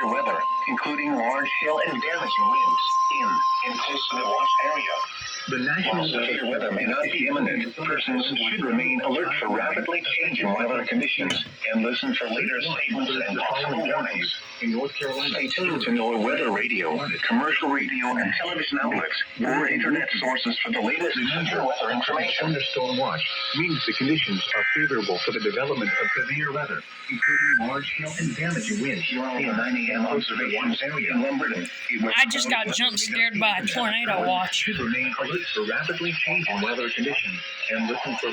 severe weather, including large hail and damaging winds in and close to the watch area. The national severe weather may not be imminent. Persons should remain alert for rapidly changing weather conditions and listen for later statements and possible warnings. In North Carolina, stay tuned to NOAA Weather Radio, commercial radio and television outlets, or internet sources for the latest severe weather information. Thunderstorm watch means the conditions are favorable for the development of severe weather, including large hail and damaging winds. You're on the 9 a.m. observations area in Lumberton. I just got jump scared by a tornado watch. Should remain alert for rapidly changing weather conditions and listen for